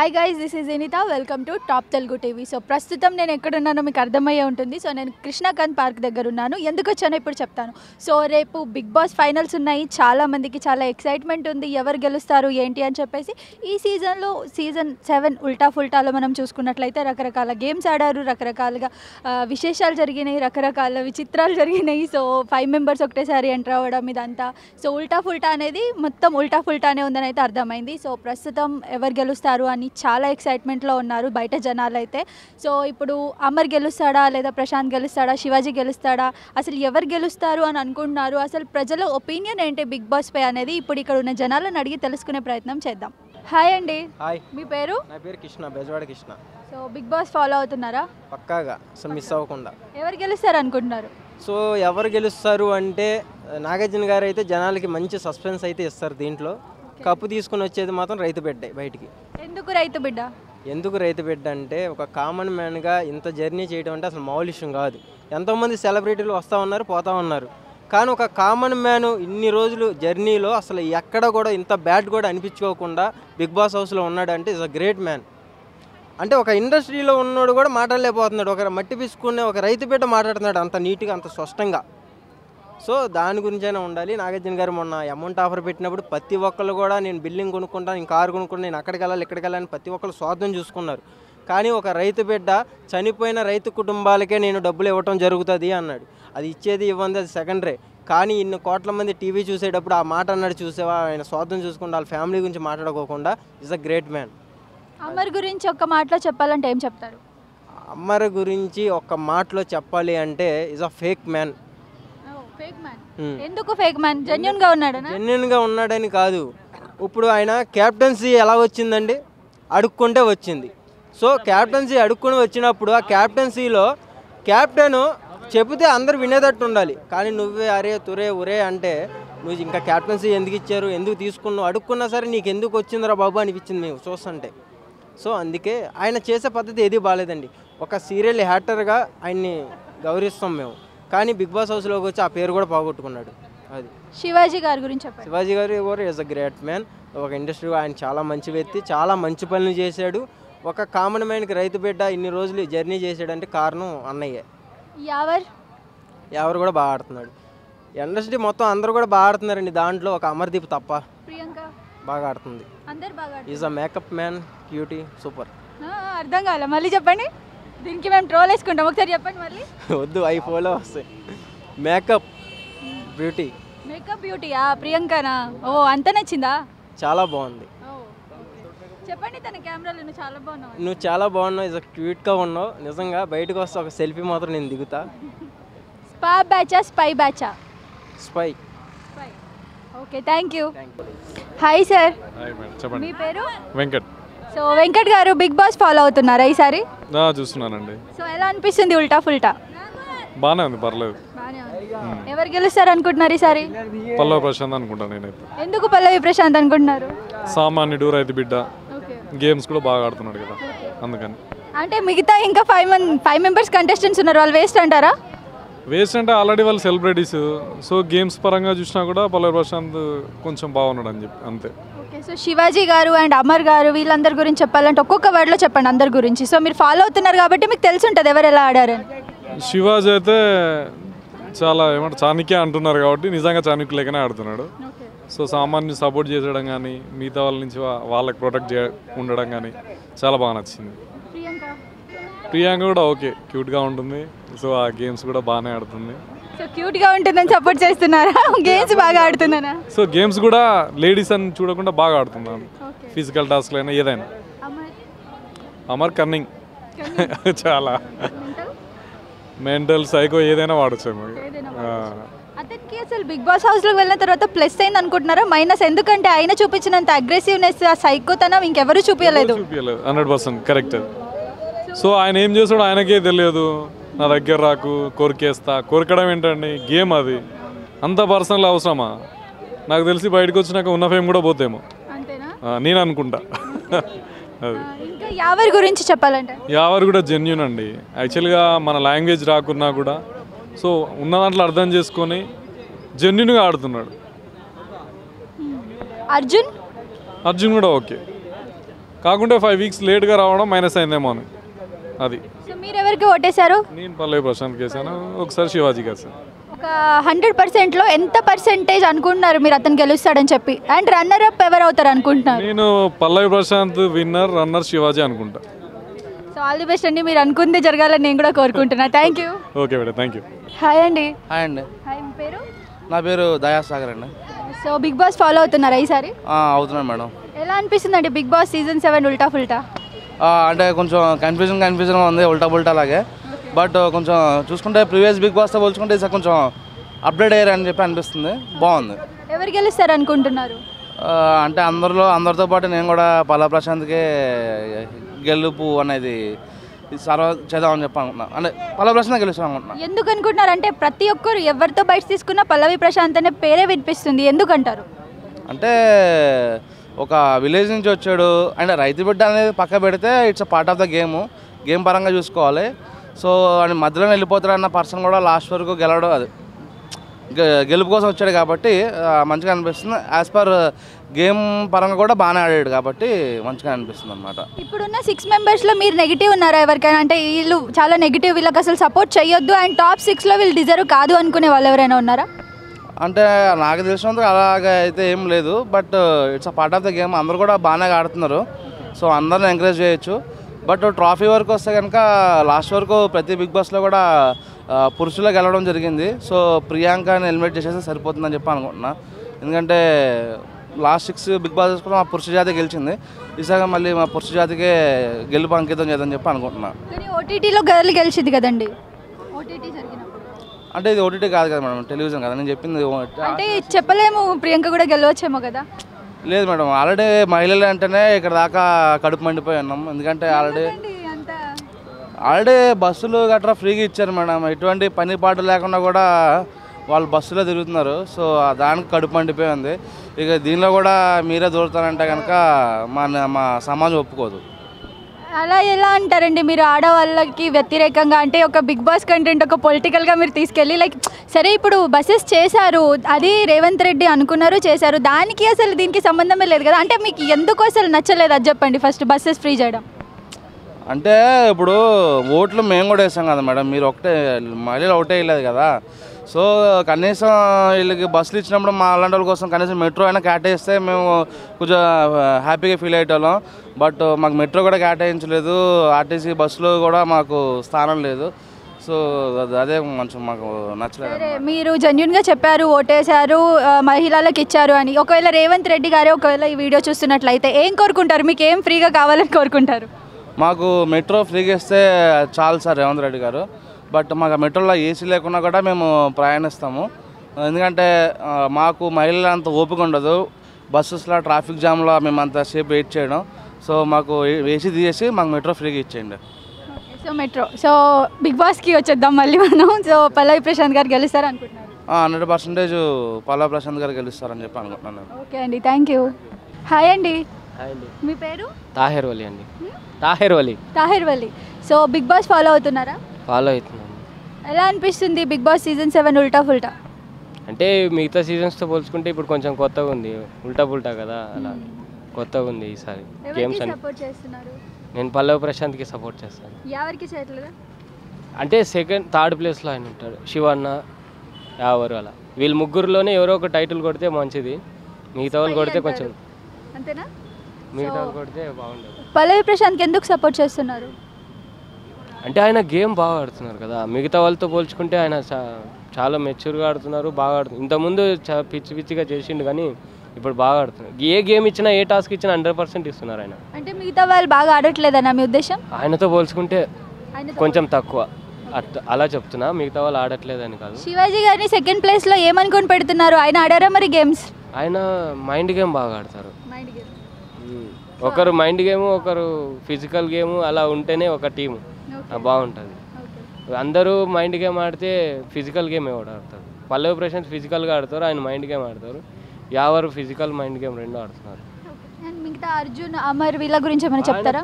Hi guys, this is Anitha. Welcome to top Telugu TV. So ప్రస్తుతం నేను ఎక్కడున్నానో మీకు అర్థమయ్యే ఉంటుంది. సో నేను కృష్ణాకాంత్ పార్క్ దగ్గర ఉన్నాను. ఎందుకు వచ్చానో ఇప్పుడు చెప్తాను. సో రేపు బిగ్ బాస్ ఫైనల్స్ ఉన్నాయి. చాలామందికి చాలా ఎక్సైట్మెంట్ ఉంది, ఎవరు గెలుస్తారు ఏంటి అని చెప్పేసి. ఈ సీజన్ 7 ఉల్టా ఫుల్టాలో మనం చూసుకున్నట్లయితే రకరకాల గేమ్స్ ఆడారు, రకరకాలుగా విశేషాలు జరిగినాయి, రకరకాల విచిత్రాలు జరిగినాయి. సో 5 మెంబర్స్ ఒకటేసారి ఎంటర్ అవ్వడం ఇదంతా. సో ఉల్టా ఫుల్టా అనేది మొత్తం ఉల్టా ఫుల్టానే ఉందని అయితే అర్థమైంది. సో ప్రస్తుతం ఎవరు గెలుస్తారు అని చాలా ఎక్సైట్మెంట్లో ఉన్నారు బయట జనాలు అయితే. సో ఇప్పుడు అమర్ గెలుస్తాడా, లేదా ప్రశాంత్ గెలుస్తాడా, శివాజీ గెలుస్తాడా, అసలు ఎవరు గెలుస్తారు అని అనుకుంటున్నారు, అసలు ప్రజల ఒపీనియన్ ఏంటి బిగ్ బాస్ పై అనేది ఇప్పుడు ఇక్కడ ఉన్న జనాలను అడిగి తెలుసుకునే ప్రయత్నం చేద్దాం. హాయ్ అండి. హాయ్, మీ పేరు? నా పేరు Krishna, Bezawada Krishna. So Bigg Boss follow అవుతున్నారా? పక్కాగా, అసలు మిస్ అవ్వకుండా. ఎవరు గెలుస్తారు అనుకుంటున్నారు? సో ఎవరు గెలుస్తారు అంటే నాగార్జున గారు అయితే జనాలకి మంచి సస్పెన్స్ అయితే ఇస్తారు. దీంట్లో కప్పు తీసుకుని వచ్చేది మాత్రం రైతు బిడ్డ బయటికి. ఎందుకు రైతు బిడ్డ? ఎందుకు రైతు బిడ్డ అంటే ఒక కామన్ మ్యాన్గా ఇంత జర్నీ చేయడం అంటే అసలు మామూలు విషయం కాదు. ఎంతోమంది సెలబ్రిటీలు వస్తూ ఉన్నారు, పోతూ ఉన్నారు. కానీ ఒక కామన్ మ్యాన్ ఇన్ని రోజులు జర్నీలో అసలు ఎక్కడ కూడా ఇంత బ్యాడ్ కూడా అనిపించుకోకుండా బిగ్ బాస్ హౌస్లో ఉన్నాడంటే ఇస్ అ గ్రేట్ మ్యాన్. అంటే ఒక ఇండస్ట్రీలో ఉన్నోడు కూడా మాట్లాడలేకపోతున్నాడు. ఒక మట్టి పిసుకునే ఒక రైతు బిడ్డ మాట్లాడుతున్నాడు అంత నీట్గా, అంత స్పష్టంగా. సో దాని గురించైనా ఉండాలి. నాగార్జున గారు మొన్న అమౌంట్ ఆఫర్ పెట్టినప్పుడు ప్రతి ఒక్కళ్ళు కూడా నేను బిల్డింగ్ కొనుక్కుంటాను, నేను కారు కొనుక్కుంటాను, నేను అక్కడికి వెళ్ళాలి ఇక్కడికి వెళ్ళాలని ప్రతి ఒక్కళ్ళు స్వార్థం చూసుకున్నారు. కానీ ఒక రైతు బిడ్డ చనిపోయిన రైతు కుటుంబాలకే నేను డబ్బులు ఇవ్వటం జరుగుతుంది అన్నాడు. అది ఇచ్చేది ఇవ్వంది అది సెకండరీ. కానీ ఇన్ని కోట్ల మంది టీవీ చూసేటప్పుడు ఆ మాట అన్నాడు, చూసేవా ఆయన స్వార్థం చూసుకుంటా వాళ్ళ ఫ్యామిలీ గురించి మాట్లాడుకోకుండా is a great man. Amar గురించి ఒక్క మాటలో చెప్పాలంటే ఏం చెప్తారు? అమర్ గురించి ఒక్క మాటలో చెప్పాలి అంటే ఈజ్ అ ఫేక్ మ్యాన్. ఎందుకు ఫేక్ మ్యాన్? జెన్యూన్గా ఉన్నాడు. జెన్యూన్గా ఉన్నాడని కాదు, ఇప్పుడు ఆయన క్యాప్టెన్సీ ఎలా వచ్చిందండి? అడుక్కుంటే వచ్చింది. సో క్యాప్టెన్సీ అడుక్కుని వచ్చినప్పుడు ఆ క్యాప్టెన్సీలో క్యాప్టెన్ చెబితే అందరు వినేటట్టు ఉండాలి. కానీ నువ్వే అరే తురే ఉరే అంటే నువ్వు ఇంకా క్యాప్టెన్సీ ఎందుకు ఇచ్చారు, ఎందుకు తీసుకున్నావు, అడుక్కున్నా సరే నీకు ఎందుకు వచ్చిందిరా బాబు అనిపించింది మేము చూస్తుంటే. సో అందుకే ఆయన చేసే పద్ధతి ఏది బాగాలేదండి. ఒక సీరియల్ హ్యాటర్గా ఆయన్ని గౌరవిస్తాం మేము, కానీ బిగ్ బాస్ హౌస్లోకి వచ్చి ఆ పేరు కూడా పోగొట్టుకున్నాడు. అది శివాజీ గారి గురించి చెప్పండి. శివాజీ గారు కూడా ఈజ్ అ గ్రేట్ మ్యాన్. ఒక ఇండస్ట్రీలో ఆయన చాలా మంచి వ్యక్తి, చాలా మంచి పనులు చేశాడు. ఒక కామన్ మ్యాన్కి రైతు బిడ్డ ఇన్ని రోజులు జర్నీ చేశాడంటే కారణం అన్నయ్యే. ఎవరు కూడా బాగా ఆడుతున్నాడు. ఇండస్ట్రీ మొత్తం అందరూ కూడా బాగా ఆడుతున్నారండి. దాంట్లో ఒక అమర్దీప్ తప్ప ప్రియాంక బాగా ఆడుతుంది. Is a makeup man, cutie, super. అర్థం కాలే, మళ్ళీ చెప్పండి. దీనికి మేము ట్రోల్ వేసుకుంటాం, ఒకసారి చెప్పండి మళ్ళీ. వద్దు, ఐ ఫోలో వస్తాయి. Makeup beauty. మేకప్ బ్యూటీయా ప్రియాంకనా? ఓ అంత నచ్చిందా? చాలా బాగుంది. చెప్పండి, తన కెమెరాలో నువ్వు చాలా బాగున్నావు. నువ్వు చాలా బాగున్నావు, ఇస్ క్యూట్గా ఉన్నావు. నిజంగా బయటకు వస్తే ఒక సెల్ఫీ మాత్రం నేను దిగుతా. స్పా బ్యాచా స్పై బ్యాచా? Spy. Okay, thank you. Hi sir. చెప్పండి. మీ పేరు? వెంకట్. సో వెంకట్ గారు బిగ్ బాస్ ఫాలో అవుతున్నారా ఈసారి? చూస్తున్నానండి. సో ఎలా అనిపిస్తుంది ఉల్టా ఫుల్టా? బాగానే ఉంది, పర్లేదు. ఎవరు గెలుస్తారు అనుకుంటున్నారు ఈసారి? పల్లవి ప్రశాంత్ అనుకుంటాను నేనైతే. ఎందుకు పల్లవి ప్రశాంత్ అనుకుంటున్నారు? సామాన్యుడు, రైతు బిడ్డ, గేమ్స్ కూడా బాగా ఆడుతున్నాడు కదా, అందుకని. అంటే మిగతా ఇంకా 5 మెంబర్స్ కంటెస్టెంట్స్ ఉన్నారు, వాళ్ళు వేస్ట్ అంటారా? వేస్ట్ అంటే ఆల్రెడీ వాళ్ళు సెలబ్రిటీస్. సో గేమ్స్ పరంగా చూసినా కూడా పల్లవి ప్రశాంత్ కొంచెం బాగున్నాడు అని చెప్పి అంతే. ఓకే, సో శివాజీ గారు అండ్ అమర్ గారు వీళ్ళందరి గురించి చెప్పాలంటే ఒక్కొక్క వర్డ్లో చెప్పండి అందరి గురించి. సో మీరు ఫాలో అవుతున్నారు కాబట్టి మీకు తెలిసి ఉంటుంది ఎవరు ఎలా ఆడారని. శివాజీ అయితే చాలా చాణక్య అంటున్నారు కాబట్టి నిజంగా చాణక్య లేకనే ఆడుతున్నాడు. సో సామాన్యుని సపోర్ట్ చేసడం కానీ, మిగతా వాళ్ళ నుంచి వాళ్ళకి ప్రొటెక్ట్ ఉండడం కానీ చాలా బాగా నచ్చింది. ప్రియాంక కూడా ఓకే, క్యూట్గా ఉంటుంది. సో ఆ గేమ్స్ కూడా బాగానే ఆడుతుంది. సో క్యూట్గా ఉంటుందని సపోర్ట్ చేస్తున్నారా? గేమ్స్ బాగా ఆడుతున్నారా? సో గేమ్స్ కూడా లేడీస్ అని చూడకుండా బాగా ఆడుతున్నాను. ఫిజికల్ టాస్క్లు అయినా ఏదైనా. అమర్ కన్నింగ్ చాలా. మెంటల్ సైకో ఏదైనా వాడచ్చు. అతనికి అసలు బిగ్ బాస్ హౌస్లోకి వెళ్ళిన తర్వాత ప్లస్ అయింది అనుకుంటున్నారా, మైనస్? ఎందుకంటే ఆయన చూపించినంత అగ్రెసివ్నెస్, ఆ సైకోతనం ఇంకెవరు చూపించలేదు. 100% కరెక్ట్. సో ఆయన ఏం చేస్తాడో ఆయనకే తెలియదు. నా దగ్గర రాకు, కొరికేస్తా. కొరకడం ఏంటండి, గేమ్ అది. అంత పర్సనల్ అవసరమా? నాకు తెలిసి బయటకు వచ్చినాక ఉన్న ఫేమ్ కూడా పోతేమో నేను అనుకుంటా. అది ఇంకా యావర్ గురించి చెప్పాలంటే యావర్ కూడా జెన్యూన్ అండి. యాక్చువల్గా మన లాంగ్వేజ్ రాకున్నా కూడా సో ఉన్న దాంట్లో అర్థం చేసుకొని జెన్యూన్గా ఆడుతున్నాడు. అర్జున్ కూడా ఓకే. కాకుంటే 5 వీక్స్ లేట్గా రావడం మైనస్ అయిందేమో అని అది. సో మీరు ఎవరికి ఓటేశారు? నేను పల్లవి ప్రశాంత్కి వేసాను, ఒకసారి శివాజీకి వేసాను. ఒక 100%లో ఎంత పర్సెంటేజ్ అనుకుంటున్నారు మీరు అతను గెలుస్తాడని చెప్పి? అండ్ రన్నర్ అప్ ఎవరు అవుతారు అనుకుంటున్నారు? నేను పల్లవి ప్రశాంత్ విన్నర్, రన్నర్ శివాజీ అనుకుంటా. సో ఆల్ ది బెస్ట్ అండి, మీరు అనుకుంది జరగాలని నేను కూడా కోరుకుంటున్నా. Thank you. Okay madam, thank you. Hi అండి. హాయ్ అండి, హాయ్, మీ పేరు? నా పేరు దయాసాగర్ అండి. సో బిగ్ బాస్ ఫాలో అవుతున్నారా ఈసారి? అవుతున్నాను మేడం. ఎలా అనిపిస్తుంది అండి బిగ్ బాస్ సీజన్ 7 ఉల్టా ఫుల్టా? అంటే కొంచెం కన్ఫ్యూజన్గా ఉంది, ఉల్టా బుల్టా లాగే. బట్ కొంచెం చూసుకుంటే ప్రీవియస్ బిగ్ బాస్తో పోల్చుకుంటే ఈసారి కొంచెం అప్డేట్ అయ్యారు అని చెప్పి అనిపిస్తుంది. బాగుంది. ఎవరు గెలుస్తారు అనుకుంటున్నారు? అంటే అందరితో పాటు నేను కూడా పల్లవి ప్రశాంత్కే గెలుపు అనేది సర్వ చేద్దామని చెప్పి అనుకుంటున్నా. అంటే పల్లవి ప్రశాంత్ గెలుస్తాను అనుకుంటున్నా. ఎందుకు అనుకుంటున్నారు? అంటే ప్రతి ఒక్కరు ఎవరితో బయట తీసుకున్న పల్లవి ప్రశాంత్ అనే పేరే వినిపిస్తుంది, ఎందుకంటారు? అంటే ఒక విలేజ్ నుంచి వచ్చాడు, అంటే రైతు బిడ్డ అనేది పక్క పెడితే it's a part of the game పరంగా చూసుకోవాలి. సో అని మధ్యలో వెళ్ళిపోతాడు అన్న పర్సన్ కూడా లాస్ట్ వరకు గెలవడం, అది గెలుపు కోసం వచ్చాడు కాబట్టి మంచిగా అనిపిస్తుంది. యాజ్ పర్ గేమ్ పరంగా కూడా బాగానే ఆడాడు కాబట్టి మంచిగా అనిపిస్తుంది అనమాట. ఇప్పుడున్న 6 మెంబర్స్లో మీరు నెగిటివ్ ఉన్నారా ఎవరికైనా? అంటే వీళ్ళు చాలా నెగిటివ్, వీళ్ళకి అసలు సపోర్ట్ చేయొద్దు అండ్ టాప్ 6లో వీళ్ళు డిజర్వ్ కాదు అనుకునే వాళ్ళు ఎవరైనా ఉన్నారా? అంటే నాకు తెలిసినందుకు అలాగే అయితే ఏం లేదు. But it's a part of the game. అందరూ కూడా బాగానే ఆడుతున్నారు, సో అందరిని ఎంకరేజ్ చేయొచ్చు. బట్ ట్రాఫీ వరకు వస్తే కనుక లాస్ట్ వరకు ప్రతి బిగ్ బాస్లో కూడా పురుషులకు వెళ్ళడం జరిగింది. సో ప్రియాంకని ఎలిమినేట్ చేసేస్తే సరిపోతుందని చెప్పి అనుకుంటున్నా. ఎందుకంటే లాస్ట్ 6 బిగ్ బాస్ కూడా మా పురుష జాతి గెలిచింది. ఈసారి మళ్ళీ మా పురుష జాతికే గెలుపు అంకితం చేద్దని చెప్పి అనుకుంటున్నా. కానీ ఓటీటీలో గర్ల్ గెలిచింది కదండి, ఓటీటీ జరిగినప్పుడు. అంటే ఇది ఓటీటీ కాదు కదా మేడం, టెలివిజన్ కదా. నేను చెప్పింది అంటే చెప్పలేము, ప్రియాంక కూడా గెలవచ్చేమో కదా. లేదు మేడం, ఆల్రెడీ మహిళలు అంటేనే ఇక్కడ దాకా కడుపు మండిపోయి ఉన్నాం. ఎందుకంటే ఆల్రెడీ బస్సులు గట్రా ఫ్రీగా ఇచ్చారు మేడం. ఎటువంటి పని పాటు లేకుండా కూడా వాళ్ళు బస్సులో తిరుగుతున్నారు. సో దానికి కడుపు మండిపోయి ఉంది. ఇక దీనిలో కూడా మీరే దూరుతారంటే కనుక మా సమాజం ఒప్పుకోదు. అలా ఎలా అంటారండి మీరు? ఆడవాళ్ళకి వ్యతిరేకంగా అంటే ఒక బిగ్ బాస్ కంటెంట్ ఒక పొలిటికల్గా మీరు తీసుకెళ్ళి లైక్ సరే ఇప్పుడు బస్సెస్ చేశారు, అది రేవంత్ రెడ్డి అనుకున్నారు చేశారు, దానికి అసలు దీనికి సంబంధమే లేదు కదా. అంటే మీకు ఎందుకు అసలు నచ్చలేదు అది చెప్పండి ఫస్ట్, బస్సెస్ ఫ్రీ చేయడం? అంటే ఇప్పుడు ఓట్లు మేము కూడా వేసాం కదా మేడం, మీరు ఒకటే మహిళలు ఒకటే వేయలేదు కదా. సో కనీసం వీళ్ళకి బస్సులు ఇచ్చినప్పుడు మా అలాంటి వాళ్ళ కోసం కనీసం మెట్రో అయినా కేటాయిస్తే మేము కొంచెం హ్యాపీగా ఫీల్ అయ్యేటోళ్ళం. బట్ మాకు మెట్రో కూడా కేటాయించలేదు, ఆర్టీసీ బస్సులో కూడా మాకు స్థానం లేదు. సో అదే కొంచెం మాకు నచ్చలేదు. మీరు జెన్యున్గా చెప్పారు, ఓటేశారు, మహిళలకు ఇచ్చారు అని. ఒకవేళ రేవంత్ రెడ్డి గారే ఒకవేళ ఈ వీడియో చూస్తున్నట్లయితే ఏం కోరుకుంటారు? మీకు ఏం ఫ్రీగా కావాలని కోరుకుంటారు? మాకు మెట్రో ఫ్రీగా ఇస్తే చాలు సార్ రేవంత్ రెడ్డి గారు. బట్ మాకు మెట్రోలో ఏసీ లేకున్నా కూడా మేము ప్రయాణిస్తాము. ఎందుకంటే మాకు మహిళలు అంత ఓపిక ఉండదు బస్సెస్లో ట్రాఫిక్ జామ్లో మేము అంతసేపు వెయిట్ చేయడం. సో మాకు ఏసీ తీసేసి మాకు మెట్రో ఫ్రీగా ఇచ్చేయండి. So metro. సో బిగ్ బాస్కి వచ్చేద్దాం మళ్ళీ మనం. సో పల్లవి ప్రశాంత్ గారు గెలుస్తారు అనుకుంటున్నారు? 100% పల్లవి ప్రశాంత్ గారు గెలుస్తారని చెప్పి అనుకుంటున్నాను. ఓకే అండి, థ్యాంక్ యూ. హాయ్ అండి. హాయ్ అండి. మీ పేరు? తాహిర్ వలి అండి. తాహిర్ వలి. సో బిగ్ బాస్ ఫాలో అవుతున్నారా? ఫాలో అవుతున్నాను. ఎలా అనిపిస్తుంది బిగ్ బాస్ సీజన్ 7 ఉల్టా ఫుల్టా? అంటే మిగతా సీజన్స్తో పోల్చుకుంటే ఇప్పుడు కొంచెం కొత్తగా ఉంది, ఉల్టా పుల్టా కదా, అలా కొత్తగా ఉంది ఈసారి గేమ్స్ అని. సపోర్ట్ చేస్తున్నారు? నేను పల్లవి ప్రశాంత్కి సపోర్ట్ చేస్తాను. ఎవరికి చేయట్లేదా? అంటే థర్డ్ ప్లేస్లో ఆయన ఉంటాడు, శివన్న, ఎవరు అలా. వీళ్ళు ముగ్గురులోనే ఎవరో ఒక టైటిల్ కొడితే మంచిది, మిగతా వాళ్ళు కొడితే కొంచెం అంతేనా? మిగతా వాళ్ళు కొడితే బాగుండదు. పల్లవి ప్రశాంత్కి ఎందుకు సపోర్ట్ చేస్తున్నారు? అంటే ఆయన గేమ్ బాగా ఆడుతున్నారు కదా, మిగతా వాళ్ళతో పోల్చుకుంటే ఆయన చాలా మెచ్యూర్గా ఆడుతున్నారు, బాగా ఆడుతున్నారు. ఇంతకుముందు పిచ్చిగా చేసిండు కానీ ఇప్పుడు బాగా ఆడుతున్నారు. ఏ గేమ్ ఇచ్చినా ఏ టాస్క్ ఇచ్చినా 100% ఇస్తున్నారు ఆయన. అంటే మిగతా వాళ్ళు బాగా ఆడట్లేదన్నా మీ ఉద్దేశం? ఆయనతో పోల్చుకుంటే కొంచెం తక్కువ అలా చెప్తున్నా, మిగతా వాళ్ళు ఆడట్లేదని కాదు. శివాజీ గారిని సెకండ్ ప్లేస్లో ఏమనుకొని పెడుతున్నారు? ఆయన ఆడారా మరి గేమ్స్? ఆయన మైండ్ గేమ్ బాగా ఆడతారు. ఒకరు మైండ్ గేమ్, ఒకరు ఫిజికల్ గేమ్, అలా ఉంటేనే ఒక టీము బాగుంటుంది. అందరూ మైండ్ గేమ్ ఆడితే ఫిజికల్ గేమ్ ఎవడు ఆడతారు? పల్లవి ప్రశాంత్ ఫిజికల్గా ఆడతారు, ఆయన మైండ్ గేమ్ ఆడతారు. ఎవరు ఫిజికల్ మైండ్ గేమ్ రెండు ఆడుతున్నారు. మిగతా అర్జున్, అమర్ వీళ్ళ గురించి ఏమైనా చెప్తారా?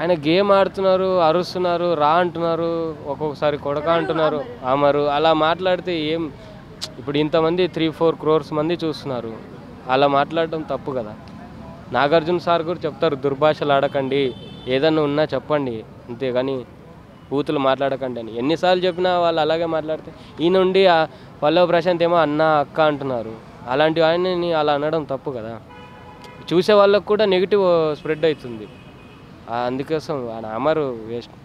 ఆయన గేమ్ ఆడుతున్నారు, అరుస్తున్నారు, రా అంటున్నారు, ఒక్కొక్కసారి కొడక అంటున్నారు, అమరు అలా మాట్లాడితే ఏం? ఇప్పుడు ఇంతమంది 3-4 crores మంది చూస్తున్నారు, అలా మాట్లాడటం తప్పు కదా. నాగార్జున సార్ కూడా చెప్తారు, దుర్భాషలు ఆడకండి, ఏదన్నా ఉన్నా చెప్పండి, అంతేగాని బూతులు మాట్లాడకండి అని. ఎన్నిసార్లు చెప్పినా వాళ్ళు అలాగే మాట్లాడితే ఈ నుండి పల్లవి ప్రశాంత్ ఏమో అన్న అక్క అంటున్నారు. అలాంటి ఆయన్ని అలా అనడం తప్పు కదా. చూసే వాళ్ళకు కూడా నెగిటివ్ స్ప్రెడ్ అవుతుంది. అందుకోసం అమరు వేస్ట్.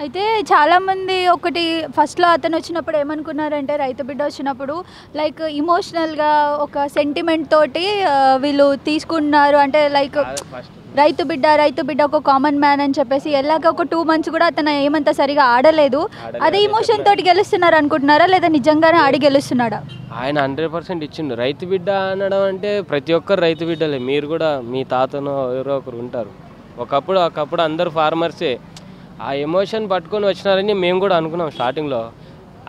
అయితే చాలామంది ఒకటి ఫస్ట్లో అతను వచ్చినప్పుడు ఏమనుకున్నారంటే, రైతు బిడ్డ వచ్చినప్పుడు లైక్ ఇమోషనల్గా ఒక సెంటిమెంట్ తోటి వీళ్ళు తీసుకున్నారు. అంటే లైక్ రైతు బిడ్డ ఒక కామన్ మ్యాన్ అని చెప్పేసి ఎలాగ ఒక 2 months కూడా అతను ఏమంత సరిగా ఆడలేదు. అదే ఇమోషన్ తోటి గెలుస్తున్నారు అనుకుంటున్నారా, లేదా నిజంగానే ఆడి గెలుస్తున్నాడా? ఆయన 100% ఇచ్చిండు. రైతు బిడ్డ అనడం అంటే ప్రతి ఒక్కరు రైతు బిడ్డలే. మీరు కూడా మీ తాతనో ఎవరో ఒకరు ఉంటారు. ఒకప్పుడు అందరు ఫార్మర్సే. ఆ ఎమోషన్ పట్టుకొని వచ్చినారని మేము కూడా అనుకున్నాం స్టార్టింగ్లో.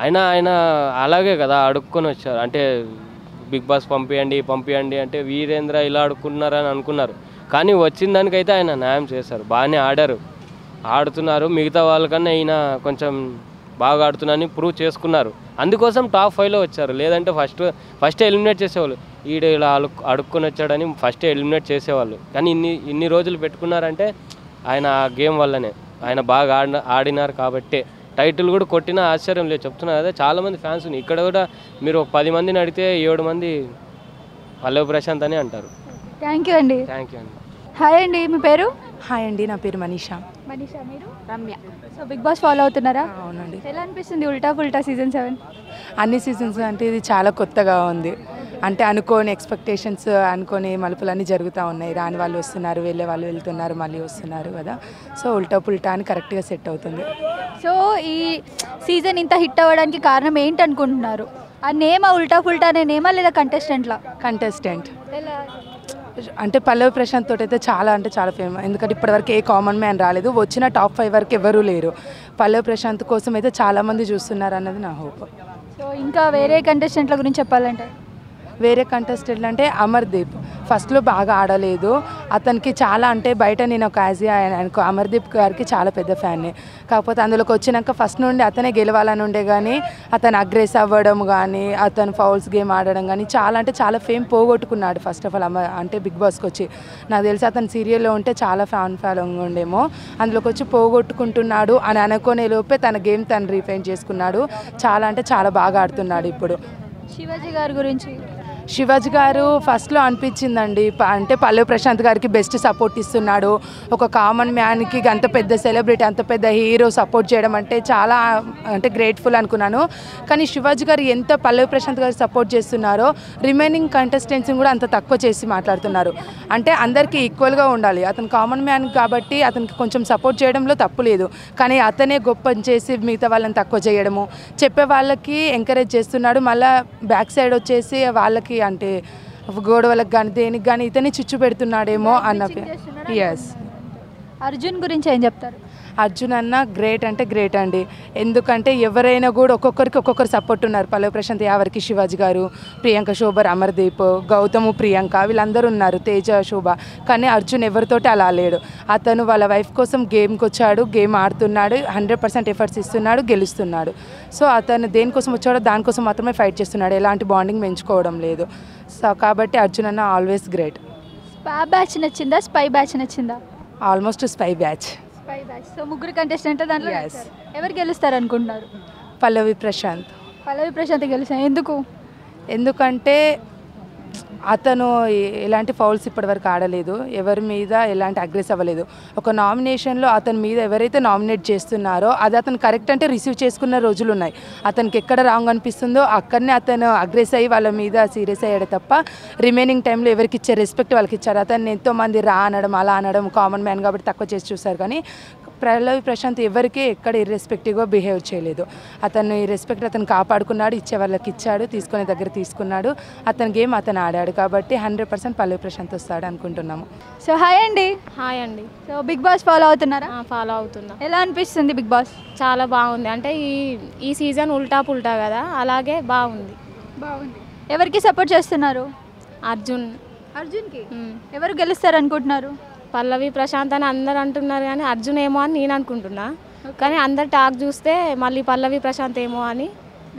ఆయన అలాగే కదా అడుక్కొని వచ్చారు. అంటే బిగ్ బాస్ పంపియండి అంటే వీరేంద్ర ఇలా అడుక్కున్నారని అనుకున్నారు. కానీ వచ్చిన దానికైతే ఆయన న్యాయం చేశారు. బాగానే ఆడుతున్నారు. మిగతా వాళ్ళకన్నా ఈయన కొంచెం బాగా ఆడుతున్నారని ప్రూవ్ చేసుకున్నారు. అందుకోసం టాప్ 5లో వచ్చారు. లేదంటే ఫస్ట్ ఎలిమినేట్ చేసేవాళ్ళు. ఇలా అడుక్కొని వచ్చాడని ఫస్ట్ ఎలిమినేట్ చేసేవాళ్ళు. కానీ ఇన్ని రోజులు పెట్టుకున్నారంటే ఆయన ఆ గేమ్ వల్లనే. ఆయన బాగా ఆడినారు కాబట్టే టైటిల్ కూడా కొట్టిన ఆశ్చర్యం లేదు. చెప్తున్నారు కదా, చాలామంది ఫ్యాన్స్ ఉన్నాయి. ఇక్కడ కూడా మీరు ఒక 10 మందిని అడిగితే 7 మంది పల్లవి ప్రశాంత్ అని అంటారు. థ్యాంక్ యూ అండి. హాయ్ అండి, మీ పేరు? హాయ్ అండి, నా పేరు మనీషా. మీరు? Ramya. So Bigg Boss follow అవుతున్నారా? అవునండి. ఎలా అనిపిస్తుంది ఉల్టా పుల్టా సీజన్ 7? అన్ని సీజన్స్ అంటే ఇది చాలా కొత్తగా ఉంది. అంటే అనుకోని ఎక్స్పెక్టేషన్స్, అనుకోని మలుపులన్నీ జరుగుతూ ఉన్నాయి. రాని వాళ్ళు వస్తున్నారు, వెళ్ళే వాళ్ళు వెళ్తున్నారు, మళ్ళీ వస్తున్నారు కదా. సో ఉల్టా పుల్టా అని కరెక్ట్గా సెట్ అవుతుంది. సో ఈ సీజన్ ఇంత హిట్ అవ్వడానికి కారణం ఏంటి అనుకుంటున్నారు? ఆ నేమా ఉల్టా పుల్టా అనే నేమా, లేదా కంటెస్టెంట్లా? కంటెస్టెంట్ అంటే పల్లవి ప్రశాంత్ తోటి అయితే చాలా ఫేమస్. ఎందుకంటే ఇప్పటివరకు ఏ కామన్ మ్యాన్ రాలేదు. వచ్చిన టాప్ 5 వరకు ఎవరూ లేరు. పల్లవి ప్రశాంత్ కోసం అయితే చాలామంది చూస్తున్నారు అన్నది నా హోప్. సో ఇంకా వేరే కంటెస్టెంట్ల గురించి చెప్పాలంటే, వేరే కంటెస్టెంట్ అంటే అమర్దీప్ ఫస్ట్లో బాగా ఆడలేదు. అతనికి చాలా అంటే బయట నేను ఒక ఆయనకు అమర్దీప్ గారికి చాలా పెద్ద ఫ్యాన్ని. కాకపోతే అందులోకి వచ్చినాక ఫస్ట్ నుండి అతనే గెలవాలని ఉండే, కానీ అతను అగ్రెస్ అవ్వడం కానీ, అతను ఫౌల్స్ గేమ్ ఆడడం కానీ చాలా ఫేమ్ పోగొట్టుకున్నాడు. ఫస్ట్ ఆఫ్ ఆల్ అంటే బిగ్ బాస్కి వచ్చి నాకు తెలిసి అతను సీరియల్లో ఉంటే చాలా ఫ్యాన్ ఫాలోయింగ్ ఉండేమో. అందులోకి వచ్చి పోగొట్టుకుంటున్నాడు అని అనుకునే లోపే తన గేమ్ తను రీఫైన్ చేసుకున్నాడు. చాలా బాగా ఆడుతున్నాడు ఇప్పుడు. శివాజీ గారి గురించి? శివాజీ గారు ఫస్ట్లో అనిపించిందండి, అంటే పల్లవి ప్రశాంత్ గారికి బెస్ట్ సపోర్ట్ ఇస్తున్నాడు. ఒక కామన్ మ్యాన్కి అంత పెద్ద సెలబ్రిటీ, అంత పెద్ద హీరో సపోర్ట్ చేయడం అంటే చాలా గ్రేట్ఫుల్ అనుకున్నాను. కానీ శివాజీ గారు ఎంత పల్లవి ప్రశాంత్ గారు సపోర్ట్ చేస్తున్నారో రిమైనింగ్ కంటెస్టెంట్స్ని కూడా అంత తక్కువ చేసి మాట్లాడుతున్నారు. అంటే అందరికీ ఈక్వల్గా ఉండాలి. అతను కామన్ మ్యాన్ కాబట్టి అతనికి కొంచెం సపోర్ట్ చేయడంలో తప్పు లేదు. కానీ అతనే గొప్ప చేసి మిగతా వాళ్ళని తక్కువ చేయడము, చెప్పే వాళ్ళకి ఎంకరేజ్ చేస్తున్నాడు. మళ్ళీ బ్యాక్ సైడ్ వచ్చేసి వాళ్ళకి అంటే గొడవలకు కానీ దేనికి కానీ ఇతనే చిచ్చు పెడుతున్నాడేమో అన్న. ఎస్. అర్జున్ గురించి ఏం చెప్తారు? అర్జున్ అన్న గ్రేట్ అంటే గ్రేట్ అండి. ఎందుకంటే ఎవరైనా కూడా ఒక్కొక్కరికి ఒక్కొక్కరు సపోర్ట్ ఉన్నారు. పల్లవి ప్రశాంత్ యావర్కి శివాజీ గారు, ప్రియాంక శోభర్, అమర్దీప్, గౌతము, ప్రియాంక వీళ్ళందరూ ఉన్నారు, తేజ, శోభ. కానీ అర్జున్ ఎవరితోటి అలా లేడు. అతను వాళ్ళ వైఫ్ కోసం గేమ్కి వచ్చాడు, గేమ్ ఆడుతున్నాడు, 100% ఎఫర్ట్స్ ఇస్తున్నాడు, గెలుస్తున్నాడు. సో అతను దేనికోసం వచ్చాడో దానికోసం మాత్రమే ఫైట్ చేస్తున్నాడు. ఎలాంటి బాండింగ్ పెంచుకోవడం లేదు. సో కాబట్టి అర్జున్ అన్న ఆల్వేస్ గ్రేట్. స్పా బ్యాచ్ నచ్చిందా, స్పై బ్యాచ్ నచ్చిందా? Almost spy batch. సో ముగ్గురు కంటెస్టెంట్ దాంట్లో ఎవరు గెలుస్తారు అనుకుంటున్నారు? పల్లవి ప్రశాంత్ గెలుస్తారు. ఎందుకంటే అతను ఎలాంటి ఫౌల్స్ ఇప్పటివరకు ఆడలేదు, ఎవరి మీద ఎలాంటి అగ్రెస్ అవ్వలేదు. ఒక నామినేషన్లో అతని మీద ఎవరైతే నామినేట్ చేస్తున్నారో అది అతను కరెక్ట్ అంటే రిసీవ్ చేసుకున్న రోజులు ఉన్నాయి. అతనికి ఎక్కడ రాంగ్ అనిపిస్తుందో అక్కడనే అతను అగ్రెస్ అయ్యి వాళ్ళ మీద సీరియస్ అయ్యాడు తప్ప రిమైనింగ్ టైంలో ఎవరికి ఇచ్చే రెస్పెక్ట్ వాళ్ళకి ఇచ్చారు. అతన్ని ఎంతోమంది రా అనడం, అలా అనడం, కామన్ మ్యాన్ కాబట్టి తక్కువ చేసి చూస్తారు. కానీ పల్లవి ప్రశాంత్ ఎవరికి ఎక్కడ ఇర్రెస్పెక్టివ్గా బిహేవ్ చేయలేదు. అతను ఈ రెస్పెక్ట్ అతను కాపాడుకున్నాడు, ఇచ్చే వాళ్ళకి ఇచ్చాడు, తీసుకునే దగ్గర తీసుకున్నాడు. అతని గేమ్ అతను ఆడాడు కాబట్టి 100% పల్లవి ప్రశాంత్ వస్తాడు అనుకుంటున్నాము. సో హాయ్ అండి. హాయ్ అండి. సో బిగ్ బాస్ ఫాలో అవుతున్నారా? ఫాలో అవుతున్నా. ఎలా అనిపిస్తుంది బిగ్ బాస్? చాలా బాగుంది. అంటే ఈ సీజన్ ఉల్టా పుల్టా కదా, అలాగే బాగుంది. ఎవరికి సపోర్ట్ చేస్తున్నారు? అర్జున్కి. ఎవరు గెలుస్తారు అనుకుంటున్నారు? పల్లవి ప్రశాంత్ అని అందరు అంటున్నారు, కానీ అర్జున్ ఏమో అని నేను అనుకుంటున్నా. కానీ అందరు టాక్ చూస్తే మళ్ళీ పల్లవి ప్రశాంత్ ఏమో అని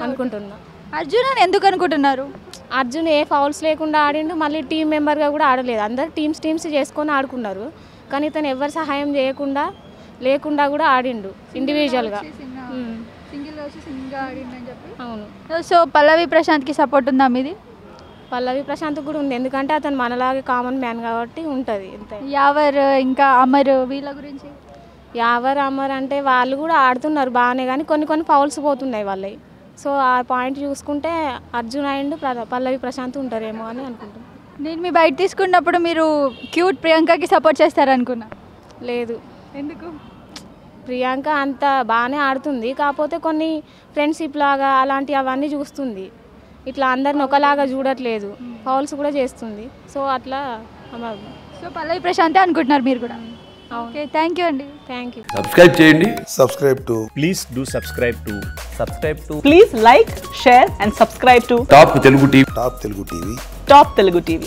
అనుకుంటున్నా. అర్జున్ అని ఎందుకు అనుకుంటున్నారు? అర్జున్ ఏ ఫౌల్స్ లేకుండా ఆడిండు, మళ్ళీ టీం మెంబర్గా కూడా ఆడలేదు. అందరు టీమ్స్ చేసుకొని ఆడుకున్నారు, కానీ ఇతను ఎవరు సహాయం లేకుండా కూడా ఆడిండు ఇండివిజువల్గా. అవును. సో పల్లవి ప్రశాంత్కి సపోర్ట్ ఉందా మీది? పల్లవి ప్రశాంత్ కూడా ఉంది, ఎందుకంటే అతను మనలాగే కామన్ మ్యాన్ కాబట్టి ఉంటుంది. అంతే. యావర్ ఇంకా అమర్ వీళ్ళ గురించి? యావర్ అమర్ అంటే వాళ్ళు కూడా ఆడుతున్నారు బాగానే, కానీ కొన్ని ఫౌల్స్ పోతున్నాయి వాళ్ళవి. సో ఆ పాయింట్ చూసుకుంటే అర్జున్ అండ్ పల్లవి ప్రశాంత్ ఉంటారేమో అని అనుకుంటున్నాను. నేను మీ బయట తీసుకున్నప్పుడు మీరు క్యూట్ ప్రియాంకకి సపోర్ట్ చేస్తారనుకున్నా. లేదు. ఎందుకు? ప్రియాంక అంత బాగానే ఆడుతుంది, కాకపోతే కొన్ని ఫ్రెండ్షిప్ లాగా అలాంటివి అవన్నీ చూస్తుంది. ఇట్లా అందరిని ఒకలాగా చూడట్లేదు, ఫౌల్స్ కూడా చేస్తుంది. సో అట్లా సో పల్లవి ప్రశాంతే అనుకుంటున్నారు మీరు కూడా? ఓకే, థ్యాంక్ యూ అండి. Thank you. సబ్స్క్రైబ్ చేయండి. Please do subscribe to Please like, share and subscribe to top Telugu TV. Top Telugu TV.